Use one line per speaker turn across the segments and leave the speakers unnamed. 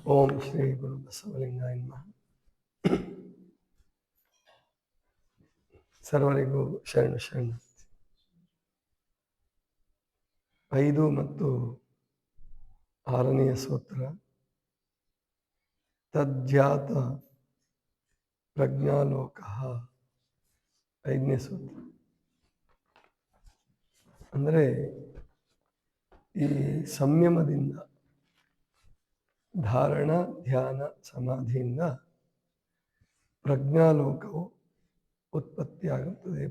ಓಂ ಶ್ರೀ ಗುರು ಬಸವಲಿಂಗಾಯ ನಮಃ. ಸರ್ವರಿಗೂ ಶರಣ ಶರಣ. 5 ಮತ್ತು 6ನೇ ಸೂತ್ರ. ತಜ್ಜಾತ ಪ್ರಜ್ಞಾಲೋಕ. 5ನೇ ಸೂತ್ರ ಅಂದರೆ ಈ ಸಂಯಮದಿಂದ, ಧಾರಣ, ಧ್ಯಾನ, ಸಮಾಧಿಯಿಂದ ಪ್ರಜ್ಞಾಲೋಕವು ಉತ್ಪತ್ತಿಯಾಗುತ್ತದೆ.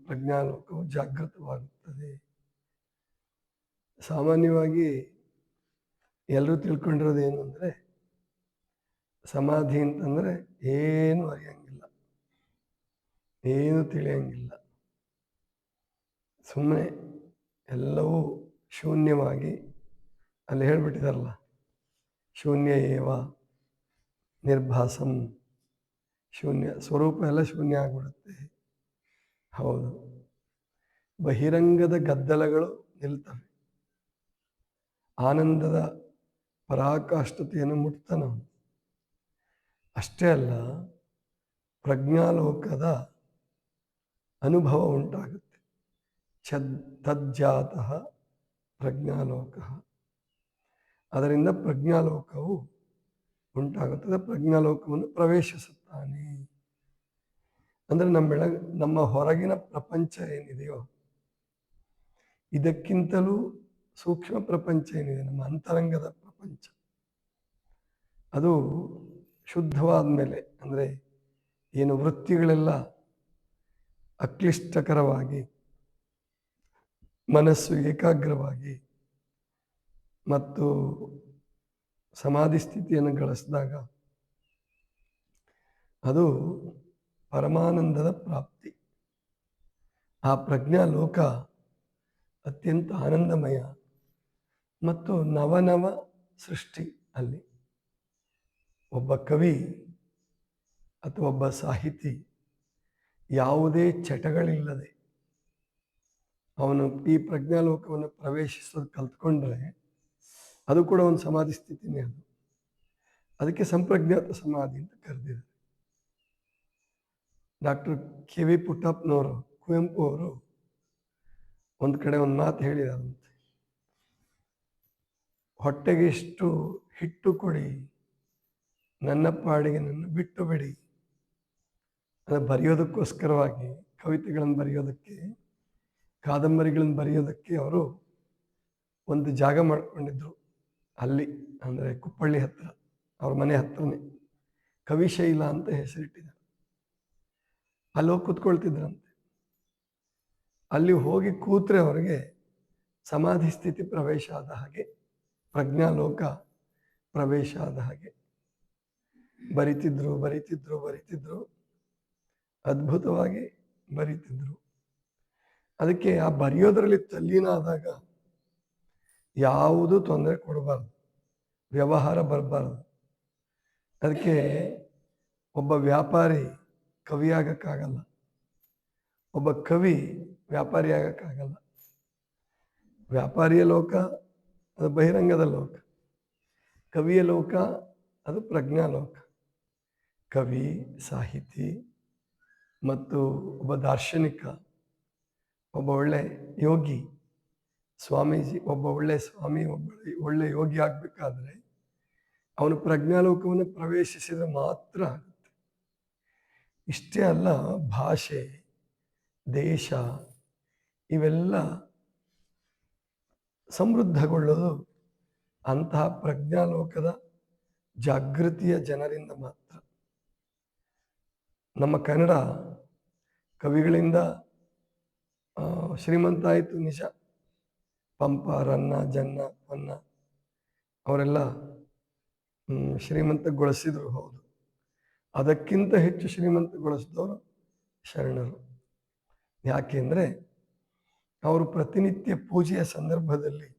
ಪ್ರಜ್ಞಾಲೋಕವು ಜಾಗೃತವಾಗುತ್ತದೆ. ಸಾಮಾನ್ಯವಾಗಿ ಎಲ್ಲರೂ ತಿಳ್ಕೊಂಡಿರೋದು ಏನು ಅಂದರೆ, ಸಮಾಧಿ ಅಂತಂದರೆ ಏನು ಅರಿಯಂಗಿಲ್ಲ, ಏನು ತಿಳಿಯಂಗಿಲ್ಲ, ಸುಮ್ಮನೆ ಎಲ್ಲವೂ ಶೂನ್ಯವಾಗಿ, ಅಲ್ಲಿ ಹೇಳ್ಬಿಟ್ಟಿದಾರಲ್ಲ, ಶೂನ್ಯ ಏವ ನಿರ್ಭಾಸಂ, ಶೂನ್ಯ ಸ್ವರೂಪ ಎಲ್ಲ ಶೂನ್ಯ ಆಗಿಬಿಡುತ್ತೆ. ಹೌದು, ಬಹಿರಂಗದ ಗದ್ದಲಗಳು ನಿಲ್ತವೆ, ಆನಂದದ ಪರಾಕಾಷ್ಠತೆಯನ್ನು ಮುಟ್ತಾನ. ಅಷ್ಟೇ ಅಲ್ಲ, ಪ್ರಜ್ಞಾಲೋಕದ ಅನುಭವ ಉಂಟಾಗುತ್ತೆ. ತಜ್ಜಾತಃ ಪ್ರಜ್ಞಾಲೋಕ, ಅದರಿಂದ ಪ್ರಜ್ಞಾಲೋಕವು ಉಂಟಾಗುತ್ತದೆ. ಪ್ರಜ್ಞಾಲೋಕವನ್ನು ಪ್ರವೇಶಿಸುತ್ತಾನೆ. ಅಂದರೆ ನಮ್ಮ ಹೊರಗಿನ ಪ್ರಪಂಚ ಏನಿದೆಯೋ ಇದಕ್ಕಿಂತಲೂ ಸೂಕ್ಷ್ಮ ಪ್ರಪಂಚ ಏನಿದೆ, ನಮ್ಮ ಅಂತರಂಗದ ಪ್ರಪಂಚ, ಅದು ಶುದ್ಧವಾದ ಮೇಲೆ, ಅಂದರೆ ಏನು ವೃತ್ತಿಗಳೆಲ್ಲ ಅಕ್ಲಿಷ್ಟಕರವಾಗಿ, ಮನಸ್ಸು ಏಕಾಗ್ರವಾಗಿ ಮತ್ತು ಸಮಾಧಿ ಸ್ಥಿತಿಯನ್ನು ಗಳಿಸಿದಾಗ ಅದು ಪರಮಾನಂದದ ಪ್ರಾಪ್ತಿ. ಆ ಪ್ರಜ್ಞಾಲೋಕ ಅತ್ಯಂತ ಆನಂದಮಯ ಮತ್ತು ನವನವ ಸೃಷ್ಟಿ. ಅಲ್ಲಿ ಒಬ್ಬ ಕವಿ ಅಥವಾ ಒಬ್ಬ ಸಾಹಿತಿ ಯಾವುದೇ ಚಟಗಳಿಲ್ಲದೆ ಅವನು ಈ ಪ್ರಜ್ಞಾಲೋಕವನ್ನು ಪ್ರವೇಶಿಸೋದು ಕಲ್ತ್ಕೊಂಡ್ರೆ ಅದು ಕೂಡ ಒಂದು ಸಮಾಧಿ ಸ್ಥಿತಿನೇ. ಅದಕ್ಕೆ ಸಂಪ್ರಜ್ಞಾತ ಸಮಾಧಿ ಅಂತ ಕರೆದಿದ್ದಾರೆ. Doctor KV. ಪುಟ್ಟಪ್ಪನವರು, ಕುವೆಂಪು ಅವರು ಒಂದು ಕಡೆ ಒಂದು ಮಾತು ಹೇಳಿದಾರಂತೆ, ಹೊಟ್ಟೆಗೆ ಇಷ್ಟು ಹಿಟ್ಟು ಕೊಡಿ, ನನ್ನ ಪಾಡಿಗೆ ನನ್ನ ಬಿಟ್ಟು ಬಿಡಿ. ಅದು ಬರೆಯೋದಕ್ಕೋಸ್ಕರವಾಗಿ, ಕವಿತೆಗಳನ್ನು ಬರೆಯೋದಕ್ಕೆ, ಕಾದಂಬರಿಗಳನ್ನು ಬರೆಯೋದಕ್ಕೆ ಅವರು ಒಂದು ಜಾಗ ಮಾಡ್ಕೊಂಡಿದ್ರು. ಅಲ್ಲಿ ಅಂದರೆ ಕುಪ್ಪಳ್ಳಿ ಹತ್ರ, ಅವ್ರ ಮನೆ ಹತ್ರನೇ ಕವಿಶೈಲ ಅಂತ ಹೆಸರಿಟ್ಟಿದ್ದಾರೆ. ಅಲ್ಲಿ ಹೋಗಿ ಕೂತ್ಕೊಳ್ತಿದ್ರಂತೆ. ಅಲ್ಲಿ ಹೋಗಿ ಕೂತ್ರೆ ಅವರಿಗೆ ಸಮಾಧಿ ಸ್ಥಿತಿ ಪ್ರವೇಶ ಆದ ಹಾಗೆ, ಪ್ರಜ್ಞಾಲೋಕ ಪ್ರವೇಶ ಆದ ಹಾಗೆ. ಬರಿತಿದ್ರು, ಅದ್ಭುತವಾಗಿ ಬರಿತಿದ್ರು. ಅದಕ್ಕೆ ಆ ಬರೆಯೋದ್ರಲ್ಲಿ ತಲ್ಲೀನ ಆದಾಗ ಯಾವುದೂ ತೊಂದರೆ ಕೊಡಬಾರ್ದು, ವ್ಯವಹಾರ ಬರಬಾರ್ದು. ಅದಕ್ಕೆ ಒಬ್ಬ ವ್ಯಾಪಾರಿ ಕವಿ ಆಗಕ್ಕಾಗಲ್ಲ, ಒಬ್ಬ ಕವಿ ವ್ಯಾಪಾರಿ ಆಗಕ್ಕಾಗಲ್ಲ. ವ್ಯಾಪಾರಿಯ ಲೋಕ ಅದು ಬಹಿರಂಗದ ಲೋಕ, ಕವಿಯ ಲೋಕ ಅದು ಪ್ರಜ್ಞಾಲೋಕ. ಕವಿ, ಸಾಹಿತಿ ಮತ್ತು ಒಬ್ಬ ದಾರ್ಶನಿಕ, ಒಬ್ಬ ಒಳ್ಳೆ ಯೋಗಿ, ಸ್ವಾಮೀಜಿ, ಒಬ್ಬ ಒಳ್ಳೆ ಸ್ವಾಮಿ, ಒಳ್ಳೆ ಯೋಗಿ ಆಗಬೇಕಾದ್ರೆ ಅವನು ಪ್ರಜ್ಞಾಲೋಕವನ್ನು ಪ್ರವೇಶಿಸಿದರೆ ಮಾತ್ರ ಆಗುತ್ತೆ. ಇಷ್ಟೇ ಅಲ್ಲ, ಭಾಷೆ, ದೇಶ ಇವೆಲ್ಲ ಸಮೃದ್ಧಗೊಳ್ಳೋದು ಅಂತಹ ಪ್ರಜ್ಞಾಲೋಕದ ಜಾಗೃತಿಯ ಜನರಿಂದ ಮಾತ್ರ. ನಮ್ಮ ಕನ್ನಡ ಕವಿಗಳಿಂದ ಶ್ರೀಮಂತ ಆಯಿತು ನಿಜ. ಪಂಪ, ರನ್ನ, ಜನ್ನ, ಪೊನ್ನ ಅವರೆಲ್ಲ ಶ್ರೀಮಂತಗೊಳಿಸಿದ್ರು, ಹೌದು. ಅದಕ್ಕಿಂತ ಹೆಚ್ಚು ಶ್ರೀಮಂತಗೊಳಿಸಿದವರು ಶರಣರು. ಯಾಕೆಂದರೆ ಅವರು ಪ್ರತಿನಿತ್ಯ ಪೂಜೆಯ ಸಂದರ್ಭದಲ್ಲಿ,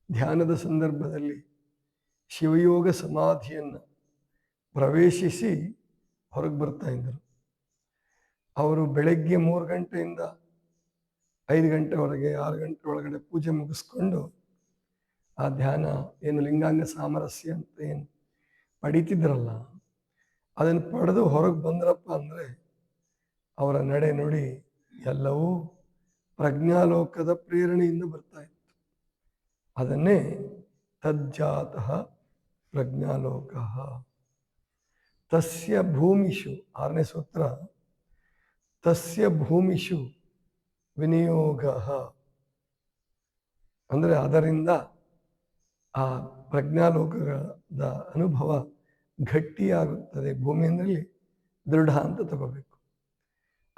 ಧ್ಯಾನದ ಸಂದರ್ಭದಲ್ಲಿ ಶಿವಯೋಗ ಸಮಾಧಿಯನ್ನು ಪ್ರವೇಶಿಸಿ ಹೊರಗೆ ಬರ್ತಾ ಇದ್ದರು. ಅವರು ಬೆಳಗ್ಗೆ 3 ಗಂಟೆಯಿಂದ 5 ಗಂಟೆವರೆಗೆ, 6 ಗಂಟೆ ಒಳಗಡೆ ಪೂಜೆ ಮುಗಿಸ್ಕೊಂಡು ಆ ಧ್ಯಾನ ಏನು ಲಿಂಗಾಂಗ ಸಾಮರಸ್ಯ ಅಂತ ಏನು ಪಡಿತಿದ್ರಲ್ಲ, ಅದನ್ನು ಪಡೆದು ಹೊರಗೆ ಬಂದ್ರಪ್ಪ ಅಂದರೆ ಅವರ ನಡೆ ನುಡಿ ಎಲ್ಲವೂ ಪ್ರಜ್ಞಾಲೋಕದ ಪ್ರೇರಣೆಯಿಂದ ಬರ್ತಾ ಇತ್ತು. ಅದನ್ನೇ ತಜ್ಜಾತಃ ಪ್ರಜ್ಞಾಲೋಕ ತಸ್ಯ ಭೂಮಿಷು, 6ನೇ ಸೂತ್ರ, ತಸ್ಯ ಭೂಮಿಷು ವಿನಿಯೋಗ ಅಂದರೆ ಅದರಿಂದ ಆ ಪ್ರಜ್ಞಾಲೋಕದ ಅನುಭವ ಗಟ್ಟಿಯಾಗುತ್ತದೆ. ಭೂಮಿ ಅಂದರೆ ದೃಢ ಅಂತ ತಗೋಬೇಕು.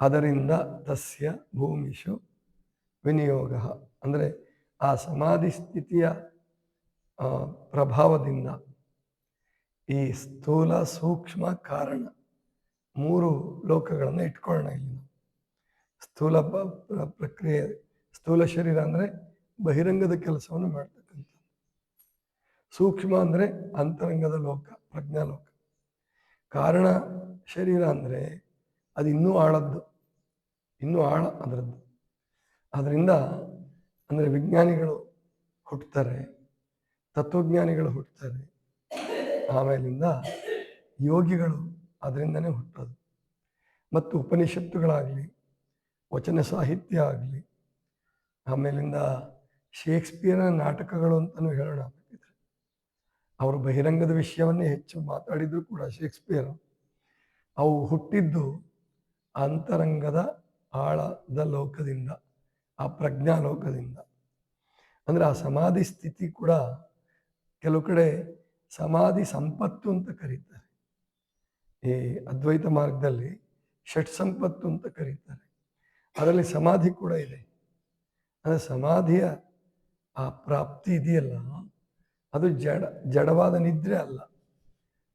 ಅದರಿಂದ ತಸ್ಯ ಭೂಮಿಷು ವಿನಿಯೋಗ ಅಂದರೆ ಆ ಸಮಾಧಿ ಸ್ಥಿತಿಯ ಪ್ರಭಾವದಿಂದ ಈ ಸ್ಥೂಲ ಸೂಕ್ಷ್ಮ ಕಾರಣ 3 ಲೋಕಗಳನ್ನು ಇಟ್ಕೊಳ್ಳೋಣ. ಇಲ್ಲಿ ಸ್ಥೂಲ ಪ್ರಕ್ರಿಯೆ, ಸ್ಥೂಲ ಶರೀರ ಅಂದರೆ ಬಹಿರಂಗದ ಕೆಲಸವನ್ನು ಮಾಡ್ತಕ್ಕಂಥ, ಸೂಕ್ಷ್ಮ ಅಂದರೆ ಅಂತರಂಗದ ಲೋಕ, ಪ್ರಜ್ಞಾಲೋಕ, ಕಾರಣ ಶರೀರ ಅಂದರೆ ಅದು ಇನ್ನೂ ಆಳದ್ದು, ಇನ್ನೂ ಆಳ ಅದರದ್ದು. ಅದರಿಂದ ಅಂದರೆ ವಿಜ್ಞಾನಿಗಳು ಹುಟ್ಟುತ್ತಾರೆ, ತತ್ವಜ್ಞಾನಿಗಳು ಹುಟ್ಟುತ್ತಾರೆ, ಆಮೇಲಿಂದ ಯೋಗಿಗಳು ಅದರಿಂದನೇ ಹುಟ್ಟೋದು. ಮತ್ತು ಉಪನಿಷತ್ತುಗಳಾಗಲಿ, ವಚನ ಸಾಹಿತ್ಯ ಆಗಲಿ, ಆಮೇಲಿಂದ ಶೇಕ್ಸ್ಪಿಯರ್ನ ನಾಟಕಗಳು ಅಂತಲೂ ಹೇಳೋಣ ಬೇಕಿದ್ರೆ. ಅವರು ಬಹಿರಂಗದ ವಿಷಯವನ್ನೇ ಹೆಚ್ಚು ಮಾತಾಡಿದ್ರು ಕೂಡ ಶೇಕ್ಸ್ಪಿಯರ್, ಅವು ಹುಟ್ಟಿದ್ದು ಅಂತರಂಗದ ಆಳದ ಲೋಕದಿಂದ, ಆ ಪ್ರಜ್ಞಾಲೋಕದಿಂದ. ಅಂದರೆ ಆ ಸಮಾಧಿ ಸ್ಥಿತಿ ಕೂಡ ಕೆಲವು ಕಡೆ ಸಮಾಧಿ ಸಂಪತ್ತು ಅಂತ ಕರೀತಾರೆ. ಈ ಅದ್ವೈತ ಮಾರ್ಗದಲ್ಲಿ ಷಟ್ ಸಂಪತ್ತು ಅಂತ ಕರೀತಾರೆ. ಅದರಲ್ಲಿ ಸಮಾಧಿ ಕೂಡ ಇದೆ. ಅಂದರೆ ಸಮಾಧಿಯ ಆ ಪ್ರಾಪ್ತಿ ಇದೆಯಲ್ಲ, ಅದು ಜಡವಾದ ನಿದ್ರೆ ಅಲ್ಲ,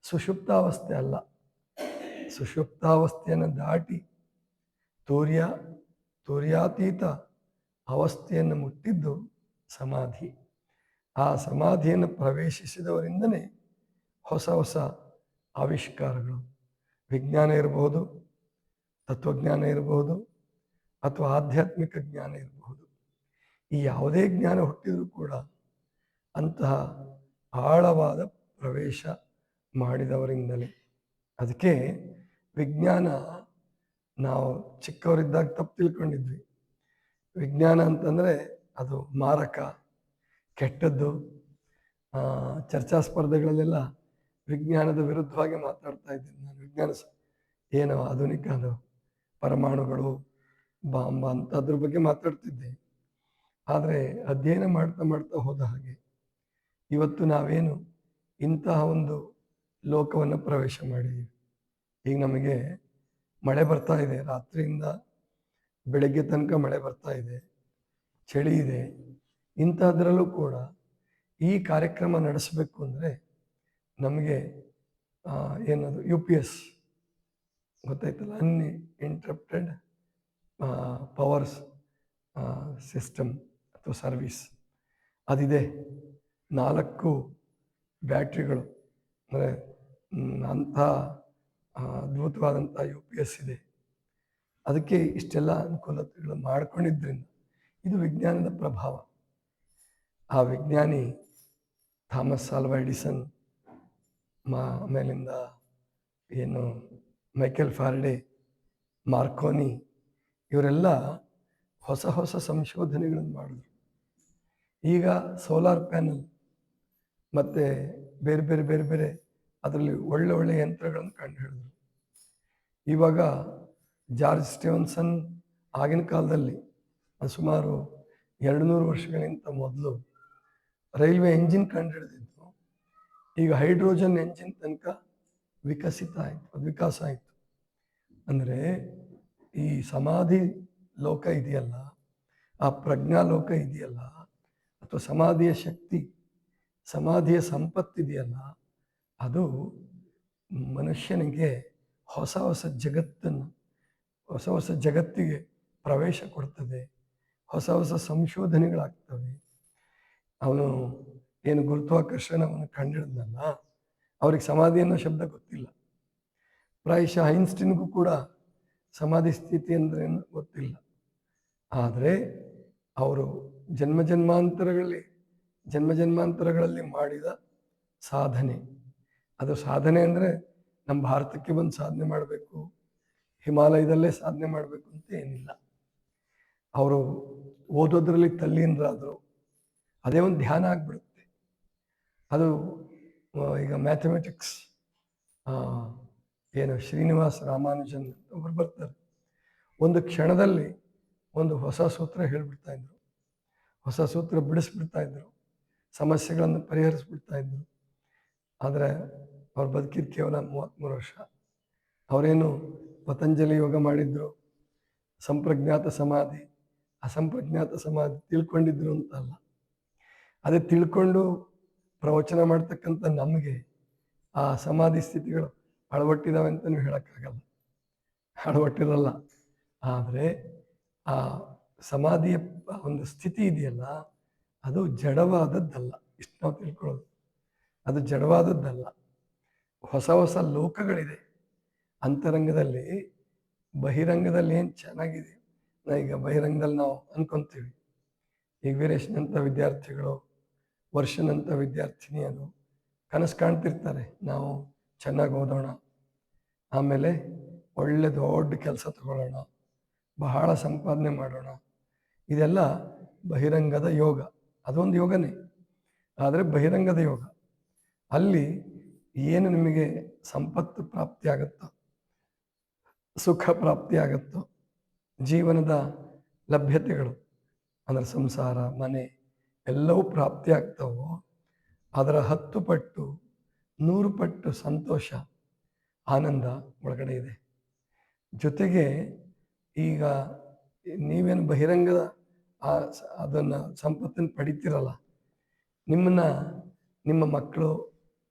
ಸುಷುಪ್ತಾವಸ್ಥೆ ಅಲ್ಲ. ಸುಷುಪ್ತಾವಸ್ಥೆಯನ್ನು ದಾಟಿ ತುರ್ಯಾತೀತ ಅವಸ್ಥೆಯನ್ನು ಮುಟ್ಟಿದ್ದು ಸಮಾಧಿ. ಆ ಸಮಾಧಿಯನ್ನು ಪ್ರವೇಶಿಸಿದವರಿಂದನೇ ಹೊಸ ಹೊಸ ಆವಿಷ್ಕಾರಗಳು, ವಿಜ್ಞಾನ ಇರಬಹುದು, ತತ್ವಜ್ಞಾನ ಇರಬಹುದು, ಅಥವಾ ಆಧ್ಯಾತ್ಮಿಕ ಜ್ಞಾನ ಇರಬಹುದು. ಈ ಯಾವುದೇ ಜ್ಞಾನ ಹುಟ್ಟಿದರೂ ಕೂಡ ಅಂತಹ ಆಳವಾದ ಪ್ರವೇಶ ಮಾಡಿದವರಿಂದಲೇ. ಅದಕ್ಕೆ ವಿಜ್ಞಾನ, ನಾವು ಚಿಕ್ಕವರಿದ್ದಾಗ ತಪ್ಪು ತಿಳ್ಕೊಂಡಿದ್ವಿ. ವಿಜ್ಞಾನ ಅಂತಂದರೆ ಅದು ಮಾರಕ, ಕೆಟ್ಟದ್ದು. ಚರ್ಚಾ ಸ್ಪರ್ಧೆಗಳಲ್ಲೆಲ್ಲ ವಿಜ್ಞಾನದ ವಿರುದ್ಧವಾಗಿ ಮಾತಾಡ್ತಾ ಇದ್ದೀನಿ ನಾನು. ವಿಜ್ಞಾನ ಏನು ಆಧುನಿಕ, ಅದು ಪರಮಾಣುಗಳು, ಬಾಂಬ ಅಂತ ಅದ್ರ ಬಗ್ಗೆ ಮಾತಾಡ್ತಿದ್ದೆ. ಆದರೆ ಅಧ್ಯಯನ ಮಾಡ್ತಾ ಮಾಡ್ತಾ ಹೋದ ಹಾಗೆ ಇವತ್ತು ನಾವೇನು ಇಂತಹ ಒಂದು ಲೋಕವನ್ನು ಪ್ರವೇಶ ಮಾಡಿದ್ದೀವಿ. ಈಗ ನಮಗೆ ಮಳೆ ಬರ್ತಾ ಇದೆ, ರಾತ್ರಿಯಿಂದ ಬೆಳಗ್ಗೆ ತನಕ ಮಳೆ ಬರ್ತಾ ಇದೆ, ಚಳಿ ಇದೆ. ಇಂಥದ್ರಲ್ಲೂ ಕೂಡ ಈ ಕಾರ್ಯಕ್ರಮ ನಡೆಸಬೇಕು ಅಂದರೆ ನಮಗೆ ಏನದು UPS ಗೊತ್ತಾಯ್ತಲ್ಲ, ಅನ್ಇಂಟರಪ್ಟೆಡ್ ಪವರ್ಸ್ ಸಿಸ್ಟಮ್ ಅಥವಾ ಸರ್ವಿಸ್ ಅದಿದೆ. 4 ಬ್ಯಾಟ್ರಿಗಳು, ಅಂದರೆ ಅಂಥ ಅದ್ಭುತವಾದಂಥ UPS ಇದೆ. ಅದಕ್ಕೆ ಇಷ್ಟೆಲ್ಲ ಅನುಕೂಲತೆಗಳು ಮಾಡ್ಕೊಂಡಿದ್ದರಿಂದ ಇದು ವಿಜ್ಞಾನದ ಪ್ರಭಾವ. ಆ ವಿಜ್ಞಾನಿ ಥಾಮಸ್ ಆಲ್ವಾ ಎಡಿಸನ್, ಆಮೇಲಿಂದ ಏನು ಮೈಕೆಲ್ ಫ್ಯಾರಡೆ, ಮಾರ್ಕೋನಿ, ಇವರೆಲ್ಲ ಹೊಸ ಹೊಸ ಸಂಶೋಧನೆಗಳನ್ನು ಮಾಡಿದ್ರು. ಈಗ ಸೋಲಾರ್ ಪ್ಯಾನಲ್ ಮತ್ತು ಬೇರೆ ಬೇರೆ ಬೇರೆ ಬೇರೆ ಅದರಲ್ಲಿ ಒಳ್ಳೆ ಯಂತ್ರಗಳನ್ನು ಕಂಡು ಹಿಡಿದ್ರು. ಇವಾಗ ಜಾರ್ಜ್ ಸ್ಟೆಫನ್ಸನ್ ಆಗಿನ ಕಾಲದಲ್ಲಿ, ಸುಮಾರು 200 ವರ್ಷಗಳಿಗಿಂತ ಮೊದಲು ರೈಲ್ವೆ ಎಂಜಿನ್ ಕಂಡು ಹಿಡಿದಿದ್ದು. ಈಗ ಹೈಡ್ರೋಜನ್ ಎಂಜಿನ್ ತನಕ ವಿಕಾಸ ಆಯಿತು. ಅಂದರೆ ಈ ಸಮಾಧಿ ಲೋಕ ಇದೆಯಲ್ಲ, ಆ ಪ್ರಜ್ಞಾಲೋಕ ಇದೆಯಲ್ಲ, ಅಥವಾ ಸಮಾಧಿಯ ಶಕ್ತಿ, ಸಮಾಧಿಯ ಸಂಪತ್ತಿದೆಯಲ್ಲ, ಅದು ಮನುಷ್ಯನಿಗೆ ಹೊಸ ಹೊಸ ಜಗತ್ತನ್ನು, ಹೊಸ ಹೊಸ ಜಗತ್ತಿಗೆ ಪ್ರವೇಶ ಕೊಡ್ತದೆ. ಹೊಸ ಹೊಸ ಸಂಶೋಧನೆಗಳಾಗ್ತವೆ. ಅವನು ಏನು ಗುರುತ್ವಾಕರ್ಷಣವನ್ನು ಕಂಡಿಡಿದ್ನಲ್ಲ, ಅವ್ರಿಗೆ ಸಮಾಧಿ ಅನ್ನೋ ಶಬ್ದ ಗೊತ್ತಿಲ್ಲ. ಪ್ರಾಯಶಃ ಐನ್ಸ್ಟೀನ್ಗೂ ಕೂಡ ಸಮಾಧಿ ಸ್ಥಿತಿ ಅಂದರೆ ಗೊತ್ತಿಲ್ಲ. ಆದರೆ ಅವರು ಜನ್ಮ ಜನ್ಮಾಂತರಗಳಲ್ಲಿ ಮಾಡಿದ ಸಾಧನೆ, ಅದು ಸಾಧನೆ ಅಂದರೆ ನಮ್ಮ ಭಾರತಕ್ಕೆ ಬಂದು ಸಾಧನೆ ಮಾಡಬೇಕು, ಹಿಮಾಲಯದಲ್ಲೇ ಸಾಧನೆ ಮಾಡಬೇಕು ಅಂತ ಏನಿಲ್ಲ. ಅವರು ಓದೋದ್ರಲ್ಲಿ ತಲ್ಲೀನರಾದರು, ಅದೇ ಒಂದು ಧ್ಯಾನ ಆಗಿಬಿಡುತ್ತೆ. ಅದು ಈಗ ಮ್ಯಾಥಮೆಟಿಕ್ಸ್ ಏನು ಶ್ರೀನಿವಾಸ ರಾಮಾನುಜನ್ ಅವರು ಬರ್ತಾರೆ, ಒಂದು ಕ್ಷಣದಲ್ಲಿ ಒಂದು ಹೊಸ ಸೂತ್ರ ಹೇಳಿಬಿಡ್ತಾ ಇದ್ರು, ಹೊಸ ಸೂತ್ರ ಬಿಡಿಸ್ಬಿಡ್ತಾ ಇದ್ರು, ಸಮಸ್ಯೆಗಳನ್ನು ಪರಿಹರಿಸ್ಬಿಡ್ತಾ ಇದ್ರು. ಆದರೆ ಅವ್ರು ಬದುಕಿದ್ದು ಕೇವಲ 33 ವರ್ಷ. ಅವರೇನು ಪತಂಜಲಿ ಯೋಗ ಮಾಡಿದ್ರು, ಸಂಪ್ರಜ್ಞಾತ ಸಮಾಧಿ, ಅಸಂಪ್ರಜ್ಞಾತ ಸಮಾಧಿ ತಿಳ್ಕೊಂಡಿದ್ರು ಅಂತಲ್ಲ. ಅದೇ ತಿಳ್ಕೊಂಡು ಪ್ರವಚನ ಮಾಡ್ತಕ್ಕಂಥ ನಮಗೆ ಆ ಸಮಾಧಿ ಸ್ಥಿತಿಗಳು ಅಳವಟ್ಟಿದಾವೆ ಅಂತಲೂ ಹೇಳೋಕ್ಕಾಗಲ್ಲ, ಅಳವಟ್ಟಿರಲ್ಲ. ಆದರೆ ಆ ಸಮಾಧಿಯ ಒಂದು ಸ್ಥಿತಿ ಇದೆಯಲ್ಲ, ಅದು ಜಡವಾದದ್ದಲ್ಲ. ಇಷ್ಟು ನಾವು ತಿಳ್ಕೊಳ್ಳೋದು, ಅದು ಜಡವಾದದ್ದಲ್ಲ. ಹೊಸ ಹೊಸ ಲೋಕಗಳಿದೆ ಅಂತರಂಗದಲ್ಲಿ. ಬಹಿರಂಗದಲ್ಲಿ ಏನು ಚೆನ್ನಾಗಿದೆ, ಈಗ ಬಹಿರಂಗದಲ್ಲಿ ನಾವು ಅನ್ಕೊತೀವಿ, ಈಗ ವೀರೇಶ್ನಂಥ ವಿದ್ಯಾರ್ಥಿಗಳು, ವರ್ಷನಂಥ ವಿದ್ಯಾರ್ಥಿನಿಯರು ಕನಸು ಕಾಣ್ತಿರ್ತಾರೆ, ನಾವು ಚೆನ್ನಾಗಿ ಓದೋಣ, ಆಮೇಲೆ ಒಳ್ಳೆ ದೊಡ್ಡ ಕೆಲಸ ತಗೊಳ್ಳೋಣ, ಬಹಳ ಸಂಪಾದನೆ ಮಾಡೋಣ. ಇದೆಲ್ಲ ಬಹಿರಂಗದ ಯೋಗ, ಅದೊಂದು ಯೋಗನೇ. ಆದರೆ ಬಹಿರಂಗದ ಯೋಗ ಅಲ್ಲಿ ಏನು ನಿಮಗೆ ಸಂಪತ್ತು ಪ್ರಾಪ್ತಿ ಆಗುತ್ತೋ, ಸುಖ ಪ್ರಾಪ್ತಿ ಆಗುತ್ತೋ, ಜೀವನದ ಲಭ್ಯತೆಗಳು ಅಂದರೆ ಸಂಸಾರ, ಮನೆ ಎಲ್ಲವೂ ಪ್ರಾಪ್ತಿ ಆಗ್ತಾವೋ, ಅದರ 10 ಪಟ್ಟು 100 ಪಟ್ಟು ಸಂತೋಷ, ಆನಂದ ಒಳಗಡೆ ಇದೆ. ಜೊತೆಗೆ ಈಗ ನೀವೇನು ಬಹಿರಂಗದ ಅದನ್ನು ಸಂಪತ್ತನ್ನು ಪಡಿತೀರಲ್ಲ, ನಿಮ್ಮ ಮಕ್ಕಳು,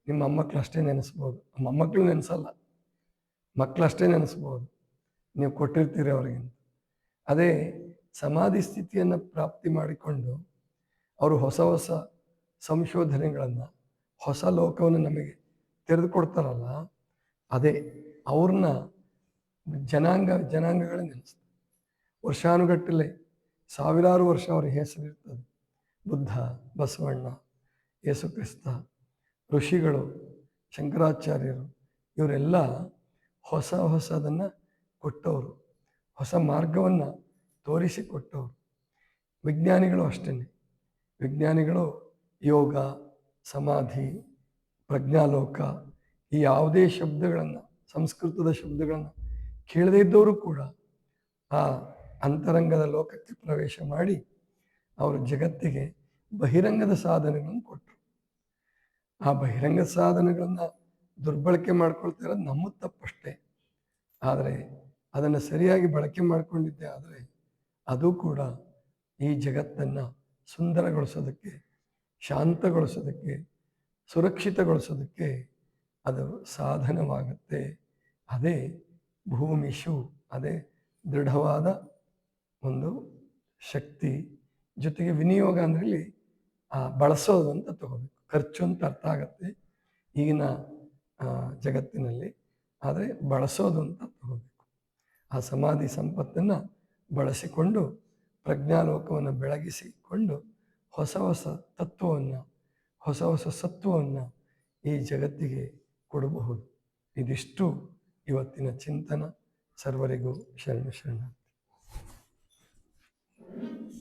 ನಿಮ್ಮ ಮೊಮ್ಮಕ್ಕಳು ಅಷ್ಟೇ ನೆನೆಸ್ಬೋದು. ಮೊಮ್ಮಕ್ಕಳು ನೆನೆಸಲ್ಲ, ಮಕ್ಕಳಷ್ಟೇ ನೆನೆಸ್ಬೋದು, ನೀವು ಕೊಟ್ಟಿರ್ತೀರಿ ಅವ್ರಿಗೆ. ಅದೇ ಸಮಾಧಿ ಸ್ಥಿತಿಯನ್ನು ಪ್ರಾಪ್ತಿ ಮಾಡಿಕೊಂಡು ಅವರು ಹೊಸ ಹೊಸ ಸಂಶೋಧನೆಗಳನ್ನು, ಹೊಸ ಲೋಕವನ್ನು ನಮಗೆ ತೆರೆದುಕೊಡ್ತಾರಲ್ಲ, ಅದೇ ಅವ್ರನ್ನ ಜನಾಂಗಗಳೇ ನೆನೆಸ್ತಾರೆ. ವರ್ಷಾನುಗಟ್ಟಲೆ ಸಾವಿರಾರು ವರ್ಷ ಅವ್ರಿಗೆ ಹೆಸರಿರ್ತದೆ. ಬುದ್ಧ, ಬಸವಣ್ಣ, ಯೇಸು ಕ್ರಿಸ್ತ, ಋಷಿಗಳು, ಶಂಕರಾಚಾರ್ಯರು, ಇವರೆಲ್ಲ ಹೊಸದನ್ನು ಕೊಟ್ಟವರು, ಹೊಸ ಮಾರ್ಗವನ್ನು ತೋರಿಸಿಕೊಟ್ಟವರು. ವಿಜ್ಞಾನಿಗಳು ಅಷ್ಟೇ. ವಿಜ್ಞಾನಿಗಳು ಯೋಗ, ಸಮಾಧಿ, ಪ್ರಜ್ಞಾಲೋಕ, ಈ ಯಾವುದೇ ಶಬ್ದಗಳನ್ನು, ಸಂಸ್ಕೃತದ ಶಬ್ದಗಳನ್ನು ಕೇಳದೇ ಇದ್ದವರು ಕೂಡ ಆ ಅಂತರಂಗದ ಲೋಕಕ್ಕೆ ಪ್ರವೇಶ ಮಾಡಿ ಅವರು ಜಗತ್ತಿಗೆ ಬಹಿರಂಗದ ಸಾಧನೆಗಳನ್ನು ಕೊಟ್ಟರು. ಆ ಬಹಿರಂಗ ಸಾಧನೆಗಳನ್ನು ದುರ್ಬಳಕೆ ಮಾಡ್ಕೊಳ್ತಿರೋದು ನಮ್ಮ ತಪ್ಪಷ್ಟೇ. ಆದರೆ ಅದನ್ನು ಸರಿಯಾಗಿ ಬಳಕೆ ಮಾಡಿಕೊಂಡಿದ್ದೆ ಆದರೆ ಅದು ಕೂಡ ಈ ಜಗತ್ತನ್ನು ಸುಂದರಗೊಳಿಸೋದಕ್ಕೆ, ಶಾಂತಗೊಳಿಸೋದಕ್ಕೆ, ಸುರಕ್ಷಿತಗೊಳಿಸೋದಕ್ಕೆ ಅದು ಸಾಧನವಾಗುತ್ತೆ. ಅದೇ ಭೂಮಿಷು, ಅದೇ ದೃಢವಾದ ಒಂದು ಶಕ್ತಿ. ಜೊತೆಗೆ ವಿನಿಯೋಗ ಅಂದರೆ ಬಳಸೋದು ಅಂತ ತಗೋಬೇಕು. ಖರ್ಚು ಅಂತ ಅರ್ಥ ಆಗುತ್ತೆ ಈಗಿನ ಜಗತ್ತಿನಲ್ಲಿ, ಆದರೆ ಬಳಸೋದು ಅಂತ ತಗೋಬೇಕು. ಆ ಸಮಾಧಿ ಸಂಪತ್ತನ್ನು ಬಳಸಿಕೊಂಡು ಪ್ರಜ್ಞಾಲೋಕವನ್ನು ಬೆಳಗಿಸಿಕೊಂಡು ಹೊಸ ಹೊಸ ತತ್ವವನ್ನು, ಹೊಸ ಹೊಸ ಸತ್ವವನ್ನು ಈ ಜಗತ್ತಿಗೆ ಕೊಡಬಹುದು. ಇದಿಷ್ಟು ಇವತ್ತಿನ ಚಿಂತನ. ಸರ್ವರಿಗೂ ಶರಣ.